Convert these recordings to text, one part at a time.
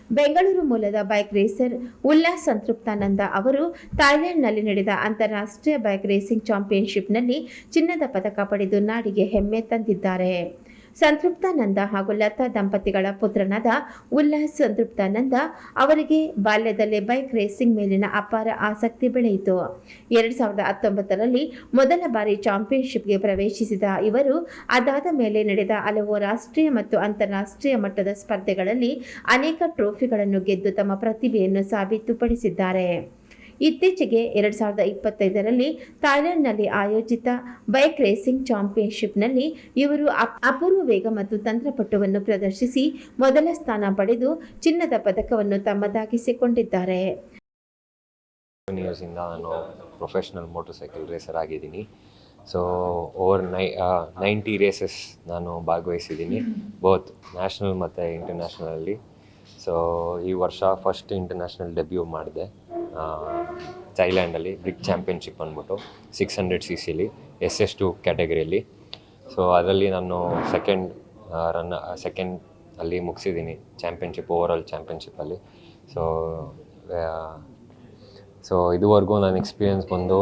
ಬೆಂಗಳೂರು ಮೂಲದ bike racer Ullas ಸಂತೃಪ್ತಾನಂದ ಅವರು ಥಾಯ್ಲೆಂಡ್ನಲ್ಲಿ ನಡೆದ ಅಂತಾರಾಷ್ಟ್ರೀಯ ಬೈಕ್ ರೇಸಿಂಗ್ ಚಾಂಪಿಯನ್ಶಿಪ್ನಲ್ಲಿ ಚಿನ್ನದ ಪದಕ ಪಡೆದು ನಾಡಿಗೆ ಹೆಮ್ಮೆ ತಂದಿದ್ದಾರೆ. ಸಂತೃಪ್ತಾನಂದ ಹಾಗೂ ಲತಾ ದಂಪತಿಗಳ ಪುತ್ರನಾದ ಉಲ್ಲಾಸ್ ಸಂತೃಪ್ತಾನಂದ ಅವರಿಗೆ ಬಾಲ್ಯದಲ್ಲೇ ಬೈಕ್ ರೇಸಿಂಗ್ ಮೇಲಿನ ಅಪಾರ ಆಸಕ್ತಿ ಬೆಳೆಯಿತು. 2019ರಲ್ಲಿ ಮೊದಲ ಬಾರಿ ಚಾಂಪಿಯನ್ಶಿಪ್ಗೆ ಪ್ರವೇಶಿಸಿದ ಇವರು ಅದಾದ ಮೇಲೆ ನಡೆದ ಹಲವು ರಾಷ್ಟ್ರೀಯ ಮತ್ತು ಅಂತಾರಾಷ್ಟ್ರೀಯ ಮಟ್ಟದ ಸ್ಪರ್ಧೆಗಳಲ್ಲಿ ಅನೇಕ ಟ್ರೋಫಿಗಳನ್ನು ಗೆದ್ದು ತಮ್ಮ ಪ್ರತಿಭೆಯನ್ನು ಸಾಬೀತುಪಡಿಸಿದ್ದಾರೆ. ಇತ್ತೀಚೆಗೆ 2025ರಲ್ಲಿ ಥಾಯ್ಲೆಂಡ್ನಲ್ಲಿ ಆಯೋಜಿತ ಬೈಕ್ ರೇಸಿಂಗ್ ಚಾಂಪಿಯನ್ಶಿಪ್ನಲ್ಲಿ ಇವರು ಅಪೂರ್ವ ವೇಗ ಮತ್ತು ತಂತ್ರಪಟುವನ್ನು ಪ್ರದರ್ಶಿಸಿ ಮೊದಲ ಸ್ಥಾನ ಪಡೆದು ಚಿನ್ನದ ಪದಕವನ್ನು ತಮ್ಮದಾಗಿಸಿಕೊಂಡಿದ್ದಾರೆ. ನಾನು ಪ್ರೊಫೆಷನಲ್ ಮೋಟರ್ ಸೈಕಲ್ ರೇಸರ್ ಆಗಿದ್ದೀನಿ. ಸೊ ಓವರ್ 90 ರೇಸಸ್ ನಾನು ಭಾಗವಹಿಸಿದ್ದೀನಿ, ಬೋತ್ ನ್ಯಾಷನಲ್ ಮತ್ತು ಇಂಟರ್ನ್ಯಾಷನಲಲ್ಲಿ. ಸೊ ಈ ವರ್ಷ ಫಸ್ಟ್ ಇಂಟರ್ನ್ಯಾಷನಲ್ ಡೆಬ್ಯೂ ಮಾಡಿದೆ ಥೈಲ್ಯಾಂಡಲ್ಲಿ, ಬ್ರಿಕ್ ಚಾಂಪಿಯನ್ಶಿಪ್ ಅಂದ್ಬಿಟ್ಟು 600 cc SS2 ಕ್ಯಾಟಗರಿಯಲ್ಲಿ. ಸೊ ಅದರಲ್ಲಿ ನಾನು ಸೆಕೆಂಡ್ ಅಲ್ಲಿ ಮುಗಿಸಿದ್ದೀನಿ ಚಾಂಪಿಯನ್ಶಿಪ್, ಓವರಾಲ್ ಚಾಂಪಿಯನ್ಶಿಪ್ಪಲ್ಲಿ. ಸೊ ಇದುವರೆಗೂ ನಾನು ಎಕ್ಸ್ಪೀರಿಯನ್ಸ್ ಬಂದು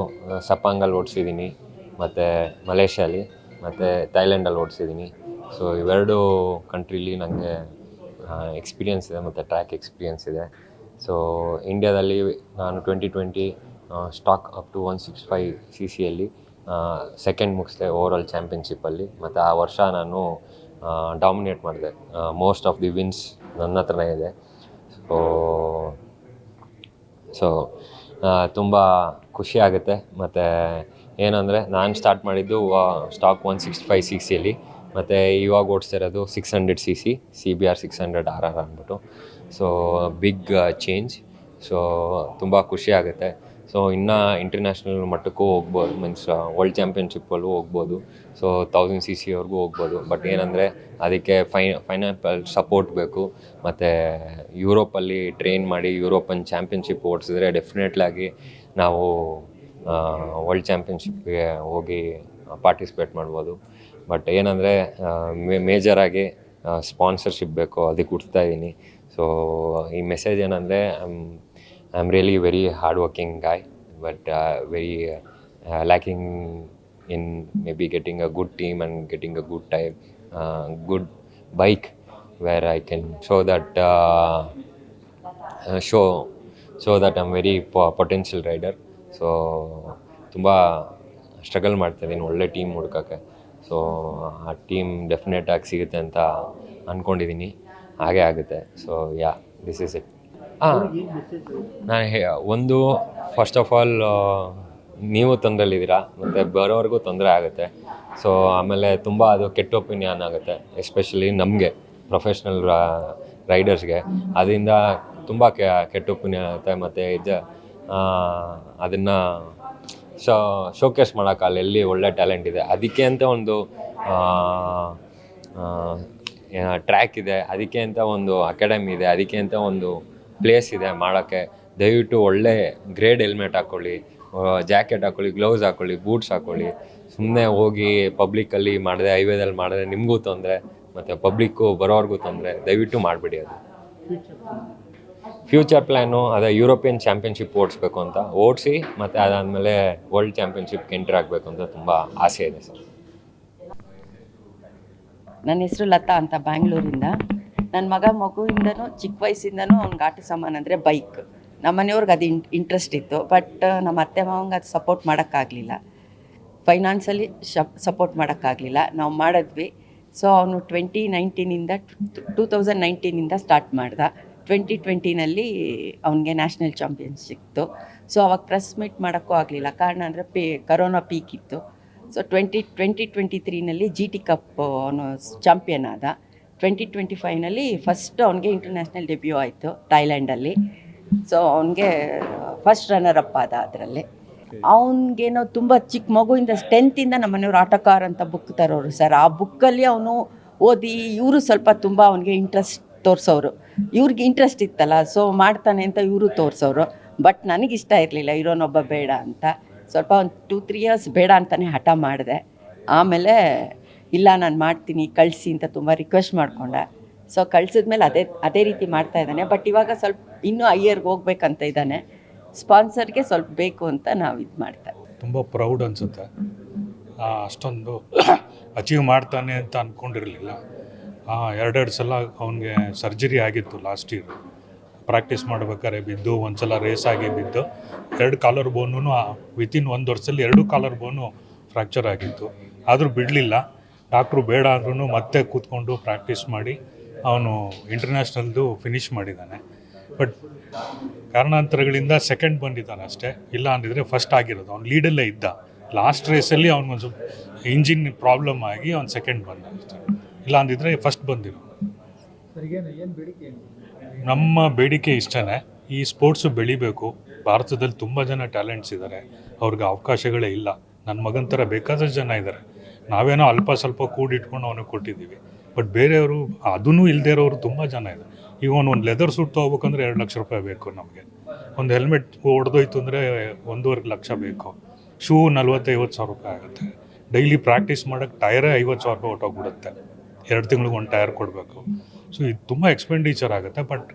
ಸಪಾಂಗಲ್ಲಿ ಓಡಿಸಿದ್ದೀನಿ, ಮತ್ತು ಮಲೇಷ್ಯಾಲಿ ಮತ್ತು ಥೈಲ್ಯಾಂಡಲ್ಲಿ ಓಡಿಸಿದ್ದೀನಿ. ಸೊ ಇವೆರಡು ಕಂಟ್ರೀಲಿ ನನಗೆ ಎಕ್ಸ್ಪೀರಿಯನ್ಸ್ ಇದೆ ಮತ್ತು ಟ್ರ್ಯಾಕ್ ಎಕ್ಸ್ಪೀರಿಯನ್ಸ್ ಇದೆ. ಸೊ ಇಂಡಿಯಾದಲ್ಲಿ ನಾನು 2020 stock up to 165 cc second ಮುಗಿಸಿದೆ ಓವರಾಲ್ ಚಾಂಪಿಯನ್ಶಿಪ್ಪಲ್ಲಿ. ಮತ್ತು ಆ ವರ್ಷ ನಾನು ಡಾಮಿನೇಟ್ ಮಾಡಿದೆ, ಮೋಸ್ಟ್ ಆಫ್ ದಿ ವಿನ್ಸ್ ನನ್ನ ಹತ್ರನೇ ಇದೆ. ಸೊ ತುಂಬ ಖುಷಿ ಆಗುತ್ತೆ. ಮತ್ತು ಏನಂದರೆ ನಾನು ಸ್ಟಾರ್ಟ್ ಮಾಡಿದ್ದು ಸ್ಟಾಕ್ 165 cc, ಮತ್ತು ಇವಾಗ ಓಡಿಸ್ತಿರೋದು 600 cc CBR 600 RR ಅಂದ್ಬಿಟ್ಟು. So big change. ಸೊ ತುಂಬ ಖುಷಿ ಆಗುತ್ತೆ. ಸೊ ಇನ್ನೂ ಇಂಟರ್ನ್ಯಾಷನಲ್ ಮಟ್ಟಕ್ಕೂ ಹೋಗ್ಬೋದು, ಮೀನ್ಸ್ ವರ್ಲ್ಡ್ ಚಾಂಪಿಯನ್ಶಿಪ್ಪಲ್ಲೂ ಹೋಗ್ಬೋದು. ಸೊ 1000 cc ಹೋಗ್ಬೋದು. ಬಟ್ ಏನಂದರೆ ಅದಕ್ಕೆ ಫೈನಾನ್ಷಿಯಲ್ ಸಪೋರ್ಟ್ ಬೇಕು. ಮತ್ತು ಯುರೋಪಲ್ಲಿ ಟ್ರೈನ್ ಮಾಡಿ ಯುರೋಪನ್ ಚಾಂಪಿಯನ್ಶಿಪ್ ಓಡಿಸಿದ್ರೆ ಡೆಫಿನೆಟ್ಲಾಗಿ ನಾವು ವರ್ಲ್ಡ್ ಚಾಂಪಿಯನ್ಶಿಪ್ಗೆ ಹೋಗಿ ಪಾರ್ಟಿಸಿಪೇಟ್ ಮಾಡ್ಬೋದು. ಬಟ್ ಏನಂದರೆ ಮೇಜರಾಗಿ ಸ್ಪಾನ್ಸರ್ಶಿಪ್ ಬೇಕು, ಅದಕ್ಕೆ ಹುಡ್ತಾಯಿದ್ದೀನಿ. ಸೊ ಈ ಮೆಸೇಜ್ ಏನಂದರೆ I am really very hard working guy, but very lacking in maybe getting a good team and getting a good time, good bike where I can show that I'm very potential rider. So ತುಂಬ struggle ಮಾಡ್ತಾಯಿದ್ದೀನಿ ಒಳ್ಳೆ team ಹುಡ್ಕೋಕ್ಕೆ. So ಆ team ಡೆಫಿನೆಟಾಗಿ ಸಿಗುತ್ತೆ ಅಂತ ಅಂದ್ಕೊಂಡಿದ್ದೀನಿ, ಹಾಗೇ ಆಗುತ್ತೆ. So this is it. ನಾನು ಫಸ್ಟ್ ಆಫ್ ಆಲ್ ನೀವು ತೊಂದರೆಯಲ್ಲಿದ್ದೀರಾ, ಮತ್ತು ಬರೋವರೆಗೂ ತೊಂದರೆ ಆಗುತ್ತೆ. ಸೊ ಆಮೇಲೆ ತುಂಬ ಅದು ಕೆಟ್ಟ ಒಪಿನಿಯನ್ ಆಗುತ್ತೆ, ಎಸ್ಪೆಷಲಿ ನಮಗೆ ಪ್ರೊಫೆಷ್ನಲ್ ರೈಡರ್ಸ್ಗೆ. ಅದರಿಂದ ತುಂಬ ಕೆಟ್ಟ ಒಪಿನಿಯನ್ ಆಗುತ್ತೆ. ಮತ್ತು ಅದನ್ನು ಶೋಕೇಸ್ ಮಾಡೋಕ್ಕಲ್ಲ, ಎಲ್ಲಿ ಒಳ್ಳೆ ಟ್ಯಾಲೆಂಟ್ ಇದೆ ಅದಕ್ಕೆ ಅಂತ ಒಂದು ಟ್ರ್ಯಾಕ್ ಇದೆ, ಅದಕ್ಕೆ ಅಂತ ಒಂದು ಅಕಾಡೆಮಿ ಇದೆ, ಅದಕ್ಕೆ ಅಂತ ಒಂದು ಪ್ಲೇಸ್ ಇದೆ ಮಾಡೋಕ್ಕೆ. ದಯವಿಟ್ಟು ಒಳ್ಳೆ ಗ್ರೇಡ್ ಹೆಲ್ಮೆಟ್ ಹಾಕ್ಕೊಳ್ಳಿ, ಜಾಕೆಟ್ ಹಾಕ್ಕೊಳ್ಳಿ, ಗ್ಲೌಸ್ ಹಾಕ್ಕೊಳ್ಳಿ, ಬೂಟ್ಸ್ ಹಾಕ್ಕೊಳ್ಳಿ. ಸುಮ್ಮನೆ ಹೋಗಿ ಪಬ್ಲಿಕ್ಕಲ್ಲಿ ಮಾಡಿದೆ, ಹೈವೇದಲ್ಲಿ ಮಾಡಿದ್ರೆ ನಿಮಗೂ ತೊಂದರೆ, ಮತ್ತು ಪಬ್ಲಿಕ್ಕು ಬರೋವ್ರಿಗೂ ತೊಂದರೆ. ದಯವಿಟ್ಟು ಮಾಡಿಬಿಡಿ. ಅದು ಫ್ಯೂಚರ್ ಪ್ಲ್ಯಾನು ಅದೇ ಯುರೋಪಿಯನ್ ಚಾಂಪಿಯನ್ಶಿಪ್ ಓಡಿಸ್ಬೇಕು ಅಂತ ಓಡಿಸಿ, ಮತ್ತು ಅದಾದಮೇಲೆ ವರ್ಲ್ಡ್ ಚಾಂಪಿಯನ್ಶಿಪ್ಗೆ ಎಂಟ್ರಿ ಆಗಬೇಕು ಅಂತ ತುಂಬ ಆಸೆ ಇದೆ ಸರ್. ನನ್ನ ಹೆಸರು ಲತಾ ಅಂತ, ಬ್ಯಾಂಗ್ಳೂರಿಂದ. ನನ್ನ ಮಗುವಿಂದನೂ ಚಿಕ್ಕ ವಯಸ್ಸಿಂದನೂ ಅವ್ನಿಗೆ ಆಟ ಸಾಮಾನು ಅಂದರೆ ಬೈಕ್. ನಮ್ಮ ಮನೆಯವ್ರಿಗೆ ಅದು ಇಂಟ್ರೆಸ್ಟ್ ಇತ್ತು, ಬಟ್ ನಮ್ಮ ಅತ್ತೆ ಮಾವಂಗೆ ಅದು ಸಪೋರ್ಟ್ ಮಾಡೋಕ್ಕಾಗಲಿಲ್ಲ, ಫೈನಾನ್ಸಲ್ಲಿ ಸಪೋರ್ಟ್ ಮಾಡೋಕ್ಕಾಗಲಿಲ್ಲ. ನಾವು ಮಾಡಿದ್ವಿ. ಸೊ ಅವನು 2019 ಸ್ಟಾರ್ಟ್ ಮಾಡ್ದ. 2020ನಲ್ಲಿ ಅವನಿಗೆ ನ್ಯಾಷನಲ್ ಚಾಂಪಿಯನ್ ಸಿಕ್ತು. ಸೊ ಅವಾಗ ಪ್ರೆಸ್ ಮೀಟ್ ಮಾಡೋಕ್ಕೂ ಆಗಲಿಲ್ಲ, ಕಾರಣ ಅಂದರೆ ಕರೋನಾ ಪೀಕ್ ಇತ್ತು. ಸೊ 2023ನಲ್ಲಿ GT ಕಪ್ ಅವನು ಚಾಂಪಿಯನ್ ಆದ. 2025ನಲ್ಲಿ ಫಸ್ಟ್ ಅವನಿಗೆ ಇಂಟರ್ನ್ಯಾಷನಲ್ ಡೆಬ್ಯೂ ಆಯಿತು ಥೈಲ್ಯಾಂಡಲ್ಲಿ. ಸೊ ಅವನಿಗೆ ಫಸ್ಟ್ ರನ್ನರ್ ಅಪ್ ಆದ. ಅದರಲ್ಲಿ ಅವನಿಗೇನೋ ತುಂಬ ಚಿಕ್ಕ ಮಗುವಿಂದ 10th ನಮ್ಮ ಮನೆಯವ್ರು ಆಟೋಕಾರ್ ಅಂತ ಬುಕ್ ತರೋರು ಸರ್. ಆ ಬುಕ್ಕಲ್ಲಿ ಅವನು ಓದಿ ಇವರು ಸ್ವಲ್ಪ ತುಂಬ ಅವನಿಗೆ ಇಂಟ್ರೆಸ್ಟ್ ತೋರಿಸೋರು. ಇವ್ರಿಗೆ ಇಂಟ್ರೆಸ್ಟ್ ಇತ್ತಲ್ಲ, ಸೊ ಮಾಡ್ತಾನೆ ಅಂತ ಇವರು ತೋರಿಸೋರು. ಬಟ್ ನನಗಿಷ್ಟ ಇರಲಿಲ್ಲ, ಇರೋನೊಬ್ಬ ಬೇಡ ಅಂತ. ಸ್ವಲ್ಪ ಒಂದು 2-3 years ಬೇಡ ಅಂತಲೇ ಹಠ ಮಾಡಿದೆ. ಆಮೇಲೆ ಇಲ್ಲ ನಾನು ಮಾಡ್ತೀನಿ ಕಳಿಸಿ ಅಂತ ತುಂಬ ರಿಕ್ವೆಸ್ಟ್ ಮಾಡಿಕೊಂಡೆ. ಸೊ ಕಳ್ಸಿದ್ಮೇಲೆ ಅದೇ ರೀತಿ ಮಾಡ್ತಾ ಇದ್ದಾನೆ. ಬಟ್ ಇವಾಗ ಸ್ವಲ್ಪ ಇನ್ನೂ ಹೈಯರ್ಗೆ ಹೋಗ್ಬೇಕಂತ ಇದ್ದಾನೆ. ಸ್ಪಾನ್ಸರ್ಗೆ ಸ್ವಲ್ಪ ಬೇಕು ಅಂತ ನಾವು ಇದು ಮಾಡ್ತಾರೆ. ತುಂಬ ಪ್ರೌಡ್ ಅನಿಸುತ್ತೆ. ಅಷ್ಟೊಂದು ಅಚೀವ್ ಮಾಡ್ತಾನೆ ಅಂತ ಅಂದ್ಕೊಂಡಿರಲಿಲ್ಲ. ಎರಡೆರಡು ಸಲ ಅವನಿಗೆ ಸರ್ಜರಿ ಆಗಿತ್ತು ಲಾಸ್ಟ್ ಇಯರ್. ಪ್ರಾಕ್ಟೀಸ್ ಮಾಡ್ಬೇಕಾದ್ರೆ ಬಿದ್ದು, ಒಂದು ಸಲ ರೇಸ್ ಆಗಿ ಬಿದ್ದು 2 ಕಾಲರ್ ಬೋನು ವಿತಿನ್ 1 ವರ್ಷದಲ್ಲಿ 2 ಕಾಲರ್ ಬೋನು ಫ್ರ್ಯಾಕ್ಚರ್ ಆಗಿತ್ತು. ಆದರೂ ಬಿಡಲಿಲ್ಲ. ಡಾಕ್ಟ್ರು ಬೇಡ ಅಂದ್ರೂ ಮತ್ತೆ ಕೂತ್ಕೊಂಡು ಪ್ರಾಕ್ಟೀಸ್ ಮಾಡಿ ಅವನು ಇಂಟರ್ನ್ಯಾಷನಲ್ದು ಫಿನಿಷ್ ಮಾಡಿದ್ದಾನೆ. ಬಟ್ ಕಾರಣಾಂತರಗಳಿಂದ ಸೆಕೆಂಡ್ ಬಂದಿದ್ದಾನೆ ಅಷ್ಟೇ. ಇಲ್ಲ ಅಂದಿದ್ರೆ ಫಸ್ಟ್ ಆಗಿರೋದು. ಅವ್ನು ಲೀಡಲ್ಲೇ ಇದ್ದ. ಲಾಸ್ಟ್ ರೇಸಲ್ಲಿ ಅವ್ನಿಗೊಂದು ಸ್ವಲ್ಪ ಇಂಜಿನ್ ಪ್ರಾಬ್ಲಮ್ ಆಗಿ ಅವ್ನು ಸೆಕೆಂಡ್ ಬಂದ ಅಷ್ಟೇ. ಇಲ್ಲ ಅಂದಿದ್ರೆ ಫಸ್ಟ್ ಬಂದಿರೋ. ನಮ್ಮ ಬೇಡಿಕೆ ಇಷ್ಟೇ, ಈ ಸ್ಪೋರ್ಟ್ಸು ಬೆಳಿಬೇಕು. ಭಾರತದಲ್ಲಿ ತುಂಬ ಜನ ಟ್ಯಾಲೆಂಟ್ಸ್ ಇದ್ದಾರೆ, ಅವ್ರಿಗೆ ಅವಕಾಶಗಳೇ ಇಲ್ಲ. ನನ್ನ ಮಗನ ಥರ ಬೇಕಾದಷ್ಟು ಜನ ಇದ್ದಾರೆ. ನಾವೇನೋ ಅಲ್ಪ ಸ್ವಲ್ಪ ಕೂಡಿಟ್ಕೊಂಡು ಅವನಿಗೆ ಕೊಟ್ಟಿದ್ದೀವಿ. ಬಟ್ ಬೇರೆಯವರು ಅದೂ ಇಲ್ಲದೇ ಇರೋರು ತುಂಬ ಜನ ಇದೆ. ಈಗ ಒಂದು ಲೆದರ್ ಸೂಟ್ ತೊಗೋಬೇಕಂದ್ರೆ 2 ಲಕ್ಷ ರೂಪಾಯಿ ಬೇಕು ನಮಗೆ. ಒಂದು ಹೆಲ್ಮೆಟ್ ಹೊಡೆದೋಯ್ತು ಅಂದರೆ 1.5 ಲಕ್ಷ ಬೇಕು. ಶೂ 40-50 ಸಾವಿರ ರೂಪಾಯಿ ಆಗುತ್ತೆ. ಡೈಲಿ ಪ್ರಾಕ್ಟೀಸ್ ಮಾಡೋಕ್ಕೆ ಟೈರೇ 50 ಸಾವಿರ ರೂಪಾಯಿ ಹೊಟ್ಟೋಗ್ಬಿಡುತ್ತೆ. 2 ತಿಂಗಳಿಗೆ 1 ಟೈರ್ ಕೊಡಬೇಕು. ಸೊ ಇದು ತುಂಬ ಎಕ್ಸ್ಪೆಂಡಿಚರ್ ಆಗುತ್ತೆ. ಬಟ್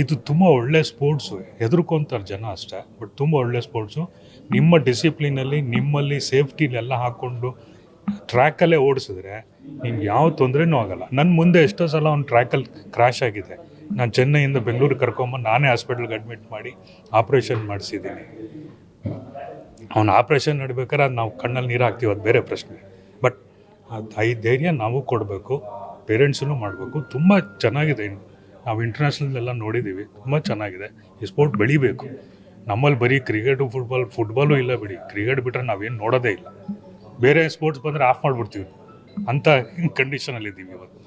ಇದು ತುಂಬ ಒಳ್ಳೆ ಸ್ಪೋರ್ಟ್ಸು. ಹೆದರ್ಕೊಂತಾರೆ ಜನ ಅಷ್ಟೇ. ಬಟ್ ತುಂಬ ಒಳ್ಳೆ ಸ್ಪೋರ್ಟ್ಸು. ನಿಮ್ಮ ಡಿಸಿಪ್ಲಿನಲ್ಲಿ, ನಿಮ್ಮಲ್ಲಿ ಸೇಫ್ಟಿನೆಲ್ಲ ಹಾಕ್ಕೊಂಡು ಟ್ರ್ಯಾಕಲ್ಲೇ ಓಡಿಸಿದ್ರೆ ನಿಮ್ಗೆ ಯಾವ ತೊಂದರೆನೂ ಆಗೋಲ್ಲ. ನನ್ನ ಮುಂದೆ ಎಷ್ಟೋ ಸಲ ಅವ್ನು ಟ್ರ್ಯಾಕಲ್ಲಿ ಕ್ರ್ಯಾಶ್ ಆಗಿದೆ. ನಾನು ಚೆನ್ನೈಯಿಂದ ಬೆಂಗಳೂರಿಗೆ ಕರ್ಕೊಂಬಂದು ನಾನೇ ಹಾಸ್ಪಿಟ್ಲಿಗೆ ಅಡ್ಮಿಟ್ ಮಾಡಿ ಆಪ್ರೇಷನ್ ಮಾಡಿಸಿದ್ದೀನಿ. ಅವ್ನು ಆಪ್ರೇಷನ್ ನಡಿಬೇಕಾದ್ರೆ ಅದು ನಾವು ಕಣ್ಣಲ್ಲಿ ನೀರು ಹಾಕ್ತೀವಿ, ಅದು ಬೇರೆ ಪ್ರಶ್ನೆ. ಬಟ್ ಅದು ಧೈರ್ಯ ನಾವು ಕೊಡಬೇಕು, ಪೇರೆಂಟ್ಸೂ ಮಾಡಬೇಕು. ತುಂಬ ಚೆನ್ನಾಗಿದೆ. ನಾವು ಇಂಟರ್ನ್ಯಾಷನಲ್ ನೋಡಿದ್ದೀವಿ, ತುಂಬ ಚೆನ್ನಾಗಿದೆ. ಈ ಸ್ಪೋರ್ಟ್ ಬೆಳಿಬೇಕು. ನಮ್ಮಲ್ಲಿ ಬರೀ ಕ್ರಿಕೆಟು ಫುಟ್ಬಾಲು ಇಲ್ಲ ಬಿಡಿ. ಕ್ರಿಕೆಟ್ ಬಿಟ್ಟರೆ ನಾವೇನು ನೋಡೋದೇ ಇಲ್ಲ. ಬೇರೆ ಸ್ಪೋರ್ಟ್ಸ್ ಬಂದರೆ ಆಫ್ ಮಾಡಿಬಿಡ್ತೀವಿ. ಅಂಥ ಕಂಡೀಷನಲ್ಲಿದ್ದೀವಿ ಇವತ್ತು.